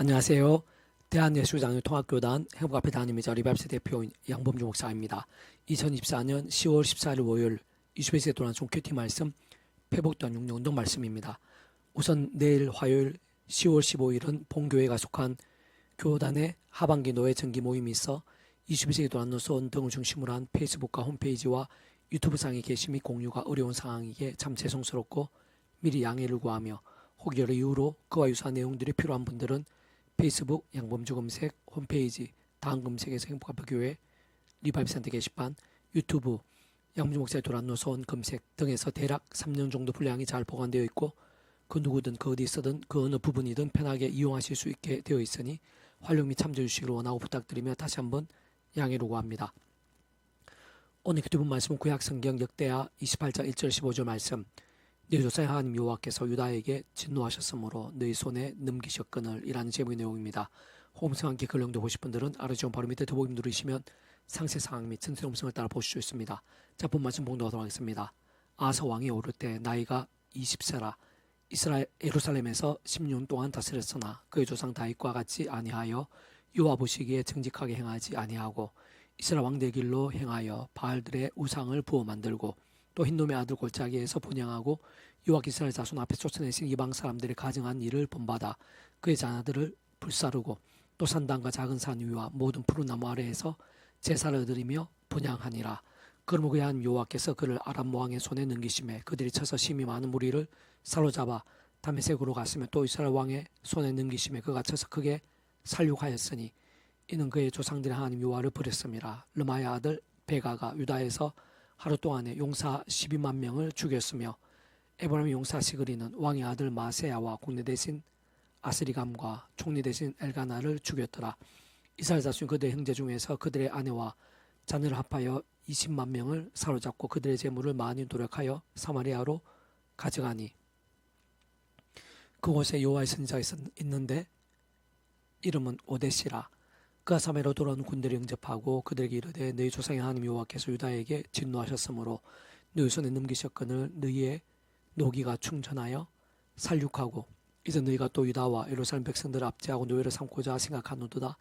안녕하세요. 대한예수장로통합교단 행복앞에 담임이자 리바이스 대표인 양범주 목사입니다. 2024년 10월 14일 월요일 이슈베이스에 돌아온 종큐티 말씀 회복단 6년 운동 말씀입니다. 우선 내일 화요일 10월 15일은 본교회가 속한 교단의 하반기 노예 정기 모임이 있어 이슈베이스에 돌아온 노선 등을 중심으로 한 페이스북과 홈페이지와 유튜브상의 게시 및 공유가 어려운 상황이기에 참 죄송스럽고 미리 양해를 구하며 혹여 이후로 그와 유사한 내용들이 필요한 분들은 페이스북 양범주 검색, 홈페이지 다음 검색에서 행복합교회 리바이브센터 게시판, 유튜브 양범주 목사의 도란 노선 검색 등에서 대략 3년 정도 분량이 잘 보관되어 있고 그 누구든 그 어디 있어든 그 어느 부분이든 편하게 이용하실 수 있게 되어 있으니 활용 및 참조해 주시기를 원하고 부탁드리며 다시 한번 양해를 구합니다. 오늘 유튜브 말씀은 구약성경 역대하 28장 1절 15절 말씀. 네 조사의 하나님 여호와께서 유다에게 진노하셨으므로 너희 손에 넘기셨거늘 이라는 제목의 내용입니다. 호음성 함께 글 영도 보실 분들은 아래쪽 바로 밑에 더보기 누르시면 상세 상황 및 전체 음성을 따라 보실 수 있습니다. 자, 본 말씀 봉독하도록 하겠습니다. 아사 왕이 오를 때 나이가 20세라 이스라엘 예루살렘에서 10년 동안 다스렸으나 그의 조상 다윗과 같이 아니하여 여호와 보시기에 정직하게 행하지 아니하고 이스라엘 왕들 길로 행하여 바알들의 우상을 부어 만들고 또 흰놈의 아들 골짜기에서 분양하고 여호와 이스라엘 자손 앞에 쫓아내신 이방 사람들이 가증한 일을 본받아 그의 자녀들을 불사르고 또 산당과 작은 산 위와 모든 푸른 나무 아래에서 제사를 드리며 분양하니라. 그러므로 그의 하나님 여호와께서 그를 아람 왕의 손에 넘기심에 그들이 쳐서 심히 많은 무리를 사로잡아 다메섹으로 갔으며 또 이스라엘 왕의 손에 넘기심에 그가 쳐서 크게 살육하였으니 이는 그의 조상들의 하나님 여호와를 버렸음이라. 르마의 아들 베가가 유다에서 하루 동안에 용사 12만 명을 죽였으며 에브라임의 용사 시그리는 왕의 아들 마세야와 국내 대신 아스리감과 총리 대신 엘가나를 죽였더라. 이스라엘 자손 그들의 형제 중에서 그들의 아내와 자녀를 합하여 20만 명을 사로잡고 그들의 재물을 많이 노력하여 사마리아로 가져가니 그곳에 여호와의 선지자가 있는데 이름은 오데시라. 그가 사마리아로 돌아온 군대를 영접하고 그들에게 이르되 너희 조상의 하나님 여호와께서 유다에게 진노하셨으므로 너희 손에 넘기셨거늘 너희의 노기가 충전하여 살육하고 이제 너희가 또 유다와 예루살렘 백성들을 압제하고 노예를 삼고자 생각하노도다.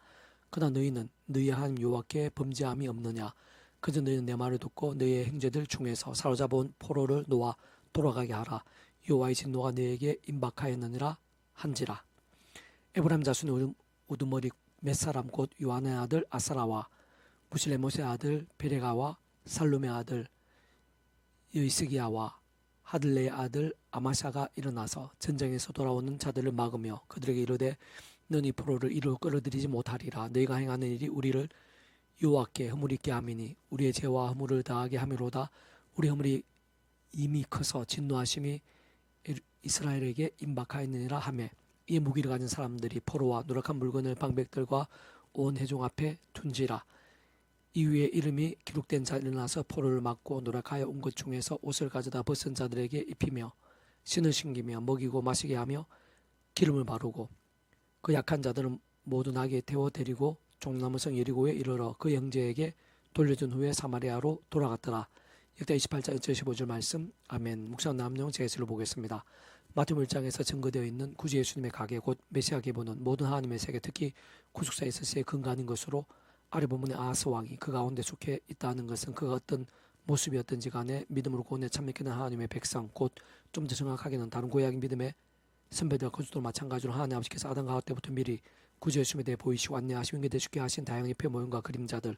그러나 너희는 너희의 하나님 여호와께 범죄함이 없느냐. 그저 너희는 내 말을 듣고 너희의 형제들 중에서 사로잡아온 포로를 놓아 돌아가게 하라. 여호와의 진노가 너희에게 임박하였느니라 한지라. 에브라임 자손의 우두머리 몇 사람 곧 요한의 아들 아사라와 무실레못의 아들 베레가와 살룸의 아들 여이스기야와 하들레의 아들 아마샤가 일어나서 전쟁에서 돌아오는 자들을 막으며 그들에게 이르되 너는 이 포로를 이리로 끌어들이지 못하리라. 너희가 행하는 일이 우리를 여호와께 허물 있게 함이니 우리의 죄와 허물을 다하게 함이로다. 우리 허물이 이미 커서 진노하심이 이스라엘에게 임박하였느니라 하매 이 무기를 가진 사람들이 포로와 누락한 물건을 방백들과 온 회중 앞에 둔지라. 이후에 이름이 기록된 자 일어나서 포로를 막고 누락하여 온 것 중에서 옷을 가져다 벗은 자들에게 입히며 신을 신기며 먹이고 마시게 하며 기름을 바르고 그 약한 자들은 모두 나귀에 태워 데리고 종나무성 여리고에 이르러 그 형제에게 돌려준 후에 사마리아로 돌아갔더라. 역대 28장 1-15절 말씀. 아멘. 묵상 남용 제시를 보겠습니다. 마태복음 1장에서 증거되어 있는 구주 예수님의 가계 곧 메시아 계보는 모든 하나님의 세계 특히 구속사 이스라엘의 근간인 것으로 아래 본문의 아하스 왕이 그 가운데 속해 있다는 것은 그가 어떤 모습이었든지 간에 믿음으로 구원에 참여하는 하나님의 백성 곧 좀 더 정확하게는 다른 구약의 믿음의 선배들과 거주도 마찬가지로 하나님 아버지께서 아담 가옥 때부터 미리 구주 예수님에 대해 보이시고 안내하시고 인계되시게 하신 다양한 표 모형과 그림자들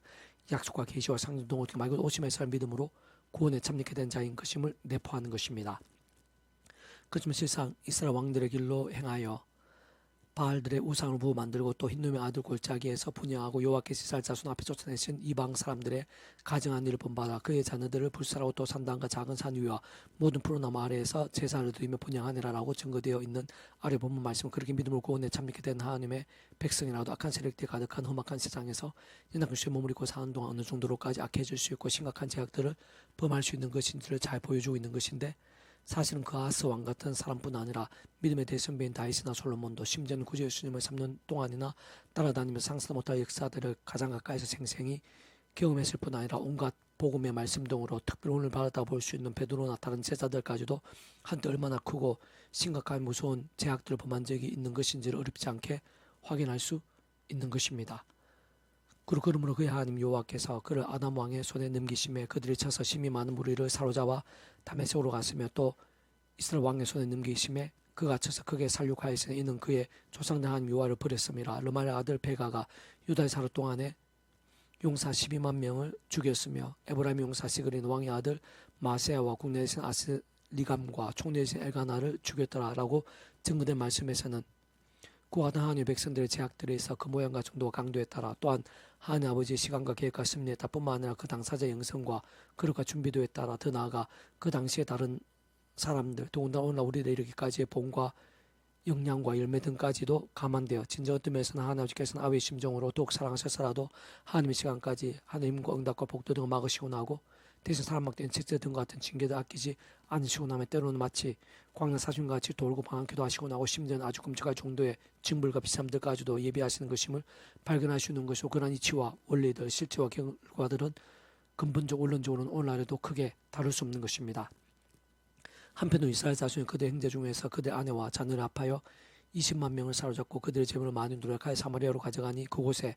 약속과 계시와 상징 등을 말고 오심에서 믿음으로 구원에 참여하게 된 자인 것임을 내포하는 것입니다. 그렇지만 실상 이스라엘 왕들의 길로 행하여 바알들의 우상을 부어 만들고 또 흰놈의 아들 골짜기에서 분양하고 여호와께서 이스라엘 자손 앞에 쫓아내신 이방 사람들의 가증한 일을 본받아 그의 자녀들을 불살하고 또 산당과 작은 산 위와 모든 푸른 나무 아래에서 제사를 드리며 분양하니라라고 증거되어 있는 아래 본문 말씀은 그렇게 믿음으로 구원에 참여하게 된 하나님의 백성이라도 악한 세력들이 가득한 험악한 세상에서 연약한 죄에 몸을 입고 사는 동안 어느 정도로까지 악해질 수 있고 심각한 제약들을 범할 수 있는 것인지를 잘 보여주고 있는 것인데 사실은 그 아하스 왕 같은 사람뿐 아니라 믿음의 대선배인 다윗이나 솔로몬도 심지어는 구주 예수님을 3년 동안이나 따라다니면서 상상 못할 역사들을 가장 가까이서 생생히 경험했을 뿐 아니라 온갖 복음의 말씀 등으로 특별 오늘 받았다 볼 수 있는 베드로나 다른 제자들까지도 한때 얼마나 크고 심각한 무서운 제약들을 범한 적이 있는 것인지를 어렵지 않게 확인할 수 있는 것입니다. 그러므로 그의 하나님 여호와께서 그를 아담 왕의 손에 넘기심에 그들이 쳐서 심히 많은 무리를 사로잡아 다메섹으로 갔으며 또 이스라엘 왕의 손에 넘기심에 그가 쳐서 크게 살육하였으니 이는 그의 조상 하나님 여호와를 버렸음이라. 르말의 아들 베가가 유다의 사흘 동안에 용사 12만 명을 죽였으며 에브라임 용사 시그린 왕의 아들 마세야와 국내에신 아스리감과 총내에신 엘가나를 죽였더라라고 증거된 말씀에서는 그와 하나님의 백성들의 제약들에서 그 모양과 정도와 강도에 따라 또한 하나님 아버지의 시간과 계획과 섭리에 따라 뿐만 아니라 그 당사자의 영성과 그릇과 준비도에 따라 더 나아가 그 당시에 다른 사람들 더군다나 오늘날 우리들 이르기까지의 본과 영양과 열매 등까지도 감안되어 진정 어떤 면에서는 하나님 아버지께서는 아비의 심정으로 더욱 사랑하셨어라도 하나님의 시간까지 하나님과 응답과 복도 등을 막으시고 나고 대신 사람 막대는 책제 등과 같은 징계도 아끼지 않으시고 나면 때로는 마치 광야 사준같이 돌고 방황기도 하시고 나고 심지어는 아주 끔찍할 정도의 징벌과 비참들까지도 예비하시는 것임을 발견하시는 것이고 그러한 이치와 원리들 실체와 결과들은 근본적 원론적으로는 오늘날에도 크게 다룰 수 없는 것입니다. 한편으로 이스라엘 자손이 그들 형제 중에서 그들 아내와 자녀를 합하여 20만 명을 사로잡고 그들의 재물을 많이 누락하여 사마리아로 가져가니 그곳에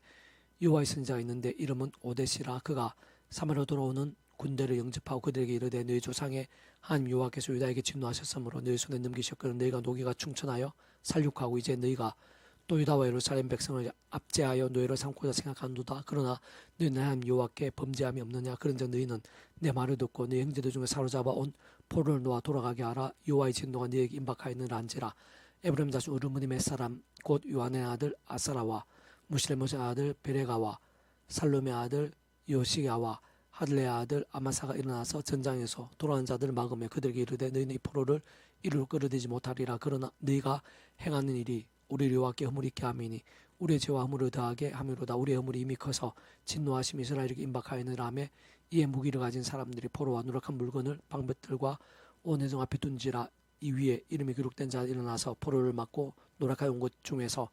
여호와의 선지자가 있는데 이름은 오데시라. 그가 사마리아로 돌아오는 군대를 영접하고 그들에게 이르되 너희 조상의 하나님 여호와께서 유다에게 진노하셨으므로 너희 손에 넘기셨거늘 너희가 노기가 충천하여 살육하고 이제 너희가 또 유다와 예루살렘 백성을 압제하여 노예로 삼고자 생각하는도다. 그러나 너희 하나님 여호와께 범죄함이 없느냐. 그런즉 너희는 내 말을 듣고 너희 형제들 중에 사로잡아 온 포로를 놓아 돌아가게 하라. 여호와의 진노가 너희에게 임박하였느라 한지라. 에브라임 자손 우르므림의 사람 곧 요한의 아들 아사라와 무실레못의 아들 베레가와 살롬의 아들 요시야와 하들레의 아들 아마사가 일어나서 전장에서 돌아온 자들을 막으며 그들에게 이르되 너희는 이 포로를 이리로 끌어들이지 못하리라. 그러나 너희가 행하는 일이 우리 여호와께 허물이 있게 함이니 우리의 죄와 허물을 더하게 함이로다. 우리의 허물이 이미 커서 진노하심이 이스라엘에게 임박하였느라 하며 이에 무기를 가진 사람들이 포로와 누락한 물건을 방백들과 온 회중 앞에 둔지라. 이 위에 이름이 기록된 자가 일어나서 포로를 막고 누락하여 온 곳 중에서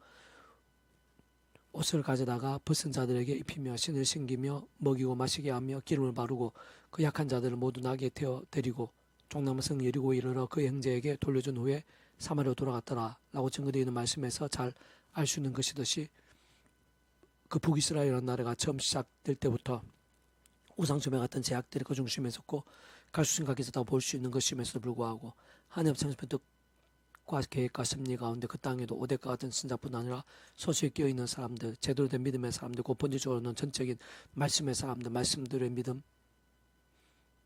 옷을 가져다가 벗은 자들에게 입히며 신을 신기며 먹이고 마시게 하며 기름을 바르고 그 약한 자들을 모두 나게 태워 데리고 종남성 여리고에 이르러 그 형제에게 돌려준 후에 사마리아로 돌아갔더라 라고 증거되어 있는 말씀에서 잘 알 수 있는 것이듯이 그 북이스라엘이라는 나라가 처음 시작될 때부터 우상숭배 같은 제약들이 그 중심에 있었고 갈 수 있는 각에서 볼 수 있는 것임에도 불구하고 하나님 창조의 뜻과 계획과 섭리 가운데 그 땅에도 오देख과 같은 신자뿐 아니라 소수에 끼어있는 사람들 제대로 된 믿음의 사람들 그 본질적으로는 전적인 말씀의 사람들 말씀들의 믿음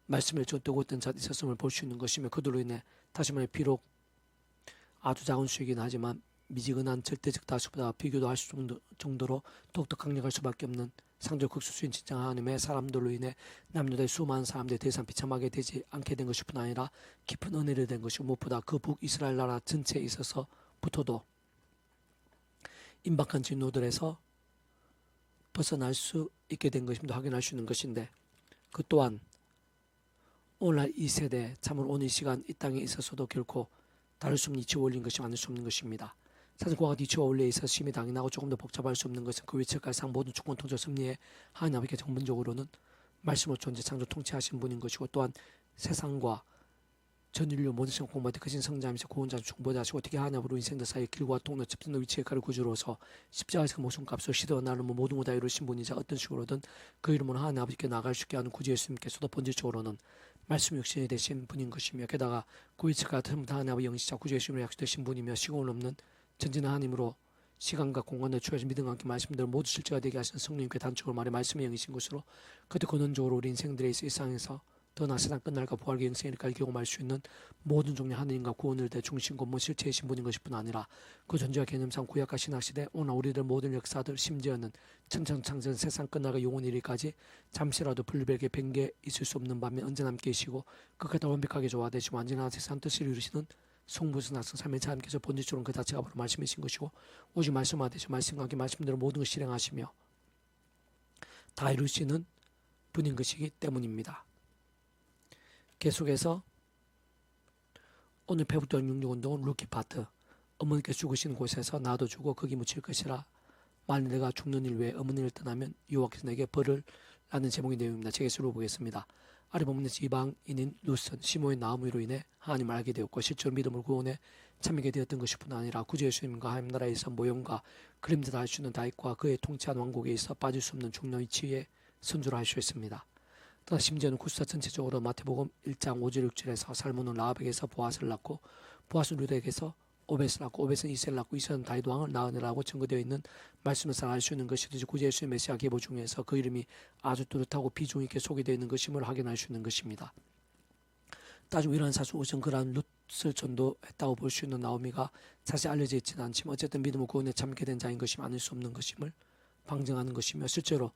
말씀을 쫓고 있던 자 있었음을 볼 수 있는 것이며 그들로 인해 다시 말해 비록 아주 작은 수이긴 하지만 미지근한 절대적 다수보다 비교도 할 수 정도로 더욱더 강력할 수밖에 없는 상적 극소수인 진정 하나님의 사람들로 인해 남유다의 수많은 사람들이 더 이상 비참하게 되지 않게 된 것일 뿐 아니라 깊은 은혜를 된 것이고 무엇보다 그 북이스라엘 나라 전체에 있어서부터도 임박한 진노들에서 벗어날 수 있게 된 것임도 확인할 수 있는 것인데 그 또한 오늘날 이 세대 참으로 오늘 이 시간 이 땅에 있어서도 결코 다를 수 없는 이치가 올린 것이 아닐 수 없는 것입니다. 사실 그와 같은 이치가 올려 있어 심히 당연하고 조금 더 복잡할 수 없는 것은 그 위치갈상 모든 주권 통제 섭리에 하나님 아버지께 근본적으로는 말씀으로 존재 창조 통치하신 분인 것이고 또한 세상과 전 인류 모든 생각 공부할 때 크신 성자이면서 구원자 중보자시고 어떻게 하나님으로 인생들 사이에 길과 통로 접는 위치의 칼을 구주로서 십자가에서 그 목숨값을 시대와 나름을 모든 것 다 이루신 분이자 어떤 식으로든 그 이름으로 하나님 아버지께 나갈 수 있게 하는 구주 예수님께서도 본질적으로는 말씀 육신이 되신 분인 것이며 게다가 그 위치가 하나님 아버지 영시자 구주 예수님으로 약속되신 분이며 시공을 없는 전진한 하나님으로 시간과 공간을 초월해서 믿음과 함께 말씀대로 모두 실제가 되게 하시는 성령님께 단적으로 말해 말씀의 영이신 것으로 그때 근원적으로 우리 인생들의 일상에서 더나 세상 끝날까 부활의 영생일까지 경험할 수 있는 모든 종류의 하느님과 구원을 대 중심 근본 실체이신 분인 것일 뿐 아니라 그 존재와 개념상 구약과 신학시대 오늘 우리들 모든 역사들 심지어는 천천창전 세상 끝날까 영원이르기까지 잠시라도 분리되게 변개 있을 수 없는 반면 언제나 함께 계시고 끝까지 완벽하게 조화되시고 완전한 세상 뜻을 이루시는 성부선 학생 삶의 하나님께서 본질적으로 그 자체가 바로 말씀이신 것이고 오직 말씀하듯이 말씀과 함께 말씀대로 모든 것을 실행하시며 다 이루시는 분인 것이기 때문입니다. 계속해서 오늘 배웠던 66운동은 루키 파트 어머니께서 죽으신 곳에서 나도 죽어 거기 묻힐 것이라 만일 내가 죽는 일 외에 어머니를 떠나면 여호와께서 내게 벌을 라는 제목의 내용입니다. 제가 읽어보겠습니다. 아래 본문에서 이방인인 루슨 시몬의 나음으로 인해 하나님을 알게 되었고 실제로 믿음을 구원에 참여하게 되었던 것일 뿐 아니라 구주 예수님과 하나님 나라에서 모형과 그림자다 할 수 있는 다윗과 그의 통치한 왕국에 있어 빠질 수 없는 중요한 위치에 선주를 할 수 있습니다. 또한 심지어는 구스사 전체적으로 마태복음 1장 5절 6절에서 살몬은 라합에게서 보아스를 낳고 보아스는 루덱에서 오벳을 낳고 오벳은 이세를 낳고 이세는 다윗 왕을 낳으니라고 증거되어 있는 말씀에서 알 수 있는 것이듯이 구제 예수의 메시아 계보 중에서 그 이름이 아주 뚜렷하고 비중 있게 소개되어 있는 것임을 확인할 수 있는 것입니다. 따지고 이러한 사실 우선 그러한 룻을 전도했다고 볼 수 있는 나오미가 자세히 알려져 있지는 않지만 어쨌든 믿음을 구원에 참게 된 자인 것이 아닐 수 없는 것임을 방증하는 것이며 실제로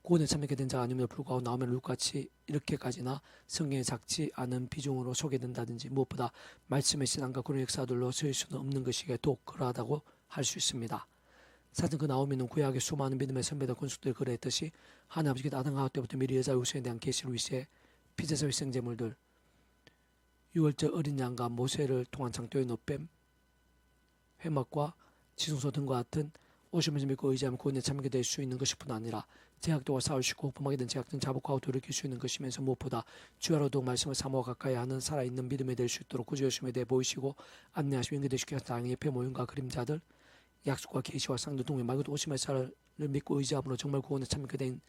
구원에 참여하게 된 자가 아님에도 불구하고 나오면 룻같이 이렇게까지나 성경에 작지 않은 비중으로 소개된다든지 무엇보다 말씀의 신앙과 그런 역사들로 쓰일 수는 없는 것이기에 더욱 그러하다고 할 수 있습니다. 사실 그 나오미는 구약의 수많은 믿음의 선배들 군수들이 그러했듯이 하나님 아버지께서 아담과 하와 때부터 미리 여자의 후손에 대한 계시를 위시해 피제사 희생제물들 6월절 어린 양과 모세를 통한 장도의 노뱀 회막과 지성소 등과 같은 오시면서 믿고 의지하면 구원에 참게 될 수 있는 것뿐 아니라 제약도와 싸울 수 있고 범하게 된 제약 등 자복하고 돌이킬 수 있는 것이면서 무엇보다 주야로도 말씀을 사모하 가까이 하는 살아있는 믿음이 될 수 있도록 구주 예수님에 대해 보이시고 안내하시고 인계되시기 위해서 다양한 예배 모임과 그림자들 약속과 계시와 상도 동의 말고도 오심의 살을 믿고 의지함으로 정말 구원에 참게 된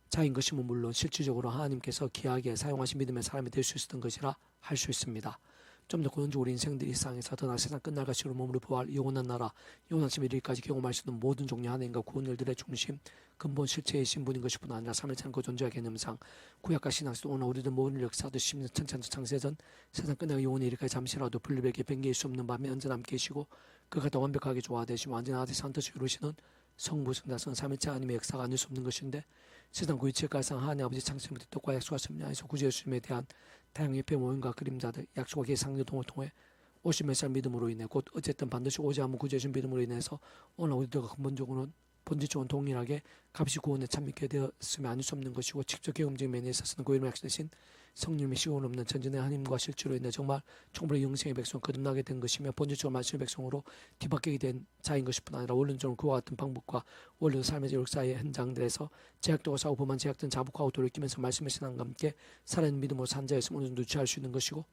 자인 것이면 물론 실질적으로 하나님께서 귀하게 사용하신 믿음의 사람이 될 수 있었던 것이라 할 수 있습니다. 좀 더 구원적으로 인생들이 일상에서 더나 세상 끝날 것으로 몸으로 부활 영원한 나라 영원한 심 이르기까지 경험할 수 있는 모든 종류 하나님과 구원 일들의 중심 근본 실체의 신분인 것뿐 아니라 삶을 찾는 그 존재의 개념상 구약과 신학에서 오늘 우리들 모든 역사도 십년 천천도 창세전 세상 끝나고 영원히 이르기까지 잠시라도 분리되게 변개할 수 없는 밤에 언제나 함께 계시고 그가 더 완벽하게 조화되시고 완전하게 산뜻을 이루시는 성부 성자성 삼위체 하나님의 역사가 아닐 수 없는 것인데 세상 구이치의 갈상 하나님 아버지 창세부터 뜻과 약속과 섭리하에서 구주 예수님에 대한 다양한 예배 모임과 그림자들 약속과 계상의 동을 통해 오신 메시아 믿음으로 인해 곧 어쨌든 반드시 오지 않은 구주 예수 믿음으로 인해서 오늘 우리들과 근본적으로는 본질적으로 동일하게 값이 구원에 참여하게 되었으면 아닐 수 없는 것이고 직접 경험적인 면에 있어서는 그 이름을 약속하신 성령님의 시간 없는 전진의 하나님과 실제로 인해 정말 정말의 영생의 백성 거듭나게 된 것이며 본질적으로 말씀의 백성으로 뒤바뀌게 된 자인 것뿐 아니라 원론적으로 그와 같은 방법과 원론 삶의 역사의 현장들에서 제약도가 싸우고 범한 제약된 자복하고 돌이키면서 말씀의 신앙과 함께 살아있는 믿음으로 산 자에서 어느 정도 취할 수 있는 것이고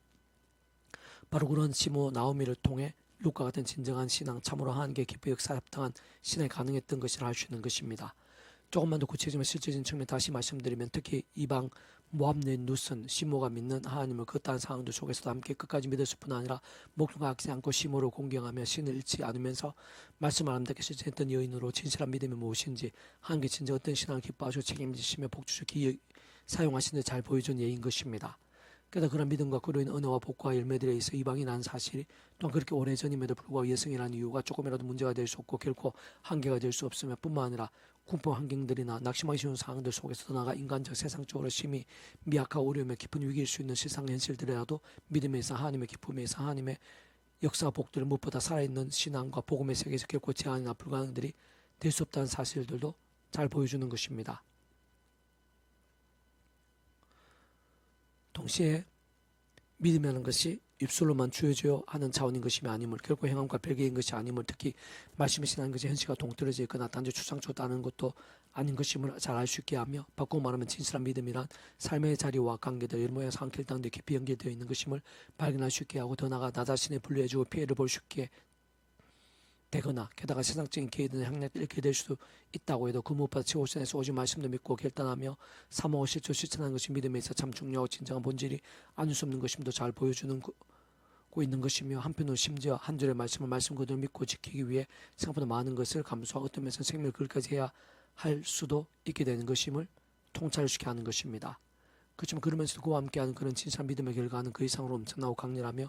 바로 그런 시모 나오미를 통해 룻과 같은 진정한 신앙 참으로 하나님께 기쁘게 역사에 합당한 신앙이 가능했던 것이라 할 수 있는 것입니다. 조금만 더 구체적이면 실질적인 측면 다시 말씀드리면 특히 이방 모압는 룻은 시모가 믿는 하나님을 그딴 상황들 속에서도 함께 끝까지 믿었을 뿐 아니라 목숨과 아끼지 않고 시모를 공경하며 신을 잃지 않으면서 말씀을 아름답게 실천했던 여인으로 진실한 믿음이 무엇인지 하나님께 진정 어떤 신앙을 기뻐하시고 책임지시며 복주시기 사용하시는 잘 보여준 예인 것입니다. 게다가 그런 믿음과 그로 인한 은혜와 복과 열매들에 있어 이방이라는 사실이 또한 그렇게 오래전임에도 불구하고 여성이라는 이유가 조금이라도 문제가 될 수 없고 결코 한계가 될 수 없으며 뿐만 아니라 군법 환경들이나 낙심하기 쉬운 상황들 속에서 더 나아가 인간적 세상적으로 심히 미약하고 어려우며 깊은 위기일 수 있는 실상 현실들이라도 믿음에서 하나님의 기쁨에서 하나님의 역사 복들을 무엇보다 살아있는 신앙과 복음의 세계에서 결코 제한이나 불가능들이 될 수 없다는 사실들도 잘 보여주는 것입니다. 동시에 믿음이라는 것이 입술로만 주어져야 하는 차원인 것이며 아님을 결코 행함과 별개인 것이 아님을 특히 말씀의 신앙인 것이 현실과 동떨어져 있거나 단지 추상적다는 것도 아닌 것임을 잘 알 수 있게 하며 바꾸고 말하면 진실한 믿음이란 삶의 자리와 관계들 여러 모양 상황 가운데 깊이 연결되어 있는 것임을 발견할 수 있게 하고 더 나아가 나 자신을 분리해주고 피해를 볼 수 있게 되거나 게다가 세상적인 기회든 향락을 잃게 될 수도 있다고 해도 그 무엇보다 최우선에서 오직 말씀도 믿고 결단하며 사모하고 실천 실천하는 것이 믿음에 있어 참 중요하고 진정한 본질이 아닐 수 없는 것임도 잘 보여주는 고 있는 것이며 한편으로 심지어 한 줄의 말씀을 말씀 그대로 믿고 지키기 위해 생각보다 많은 것을 감수하고 어떤 면에서 생명을 그것까지 해야 할 수도 있게 되는 것임을 통찰시켜 하는 것입니다. 그렇지만 그러면서도 그와 함께하는 그런 진실한 믿음의 결과는 그 이상으로 엄청나고 강렬하며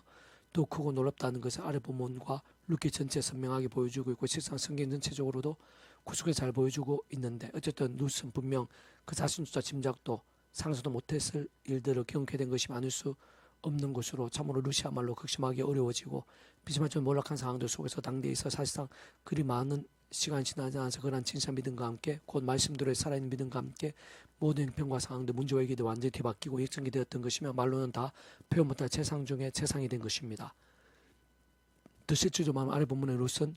또 크고 놀랍다는 것을 아래 본문과 룻기 전체에 선명하게 보여주고 있고 실상 성경 전체적으로도 구속에 잘 보여주고 있는데 어쨌든 룻은 분명 그 자신조차 짐작도 상상도 못했을 일들을 경험하게 된 것이 많을 수 없는 것으로 참으로 룻이야말로 극심하게 어려워지고 비스말처럼 몰락한 상황들 속에서 당대에 있어 사실상 그리 많은 시간이 지나지 않아서 그러한 진실한 믿음과 함께 곧 말씀대로의 살아있는 믿음과 함께 모든 형편과 상황들 문제와 위기도 완전히 뒤바뀌고 역전이 되었던 것이며 말로는 다 표현 못할 최상 중에 최상이 된 것입니다. 더 실질적으로 말하면 아래 본문의 룻은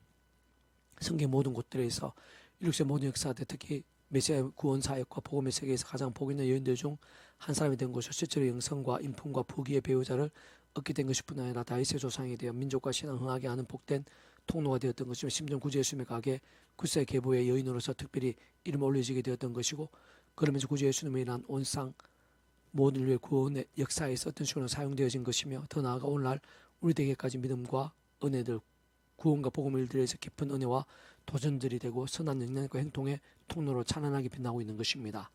성경 모든 곳들에서 이룩의 모든 역사들 특히 메시아의 구원 사역과 복음의 세계에서 가장 복 있는 여인들 중 한 사람이 된 것으로 실제로 영성과 인품과 부귀의 배우자를 얻게 된 것뿐 아니라 다윗의 조상이 되어 민족과 신앙 흥하게 하는 복된 통로가 되었던 것이며 심지어 구주 예수님의 가게 구세 계보의 여인으로서 특별히 이름을 올려지게 되었던 것이고 그러면서 구주 예수님의 일한 온상 모든 인류의 구원의 역사에서 어떤 식으로 사용되어진 것이며 더 나아가 오늘날 우리에게까지 믿음과 은혜들 구원과 복음을 일들에서 깊은 은혜와 도전들이 되고 선한 영향과 행동의 통로로 찬란하게 빛나고 있는 것입니다.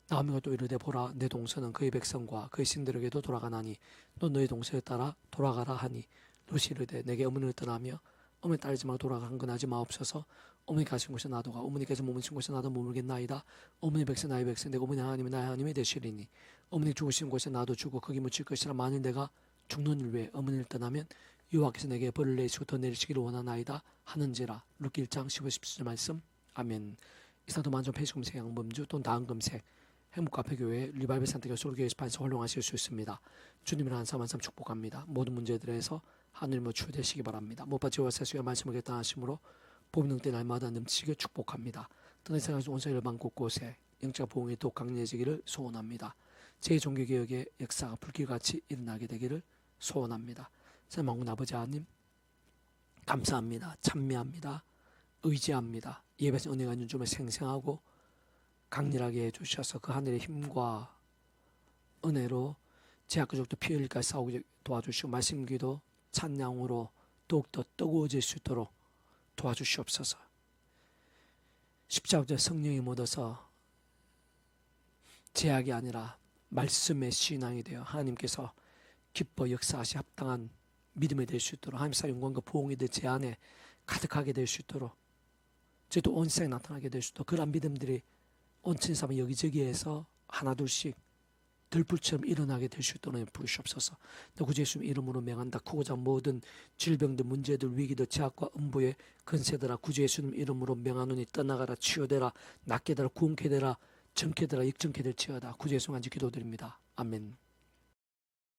나오미가 또 이르되 보라 내 동서는 그의 백성과 그의 신들에게도 돌아가나니 너 너의 동서에 따라 돌아가라 하니 롯이 이르되 내게 어머니를 떠나며 어머니 따르지 말고 돌아가는 건 하지 마옵소서. 어머니 가신 곳에 나도 가 어머니께서 머무신 곳에 나도 머물겠나이다. 어머니 백성 나의 백성 내가 어머니 하나님이 나의 하나님이 되시리니 어머니 죽으신 곳에 나도 죽고 거기 묻힐 것이라. 만일 내가 죽는 일 외에 어머니를 떠나면 여호와께서 내게 벌을 내리시고 더 내리시기를 원하나이다 하는지라. 룻기 1장 15, 17절 말씀. 아멘. 이사도 만점 폐식금색 양범주 또는 나은금색 행복카페교회 리바이벌 산타교 솔교회에서 활용하실 수 있습니다. 주님을 한삼 한삼 축복합니다. 모든 문제들에서 하늘님을 추되시기 바랍니다. 못받지와 세수의 말씀을 결단하심으로 봄 능때 날마다 넘치게 축복합니다. 떠난 생활 온 세계를 방 곳곳에 영적 보응이 더욱 강력해지기를 소원합니다. 제 종교개혁의 역사가 불길같이 일어나게 되기를 소원합니다. 사랑하는 아버지 하나님 감사합니다. 찬미합니다. 의지합니다. 예배에서 은혜가 있는 줌에 생생하고 강렬하게 해주셔서 그 하늘의 힘과 은혜로 제약가족도 피 흘릴까지 싸우게 도와주시고 말씀기도 찬양으로 더욱더 뜨거워질 수 있도록 도와주시옵소서. 십자가의 성령이 묻어서 제약이 아니라 말씀의 신앙이 되어 하나님께서 기뻐 역사하시 합당한 믿음이 될 수 있도록 하나님 사랑 영광과 부흥이 제 안에 가득하게 될 수 있도록 저도 온 세상에 나타나게 될 수 있도록 그런 믿음들이 온천 삼아 여기저기에서 하나둘씩 들불처럼 일어나게 될 수 있도록 부르시옵소서. 구주 예수님 이름으로 명한다. 크고자 모든 질병들 문제들 위기들 제약과 음부의 근세들아 구주 예수님 이름으로 명하노니 떠나가라 치유되라 낫게 되라 구원케 되라 정케 되라 역정케 될지어다. 구주 예수님 간지 기도드립니다. 아멘.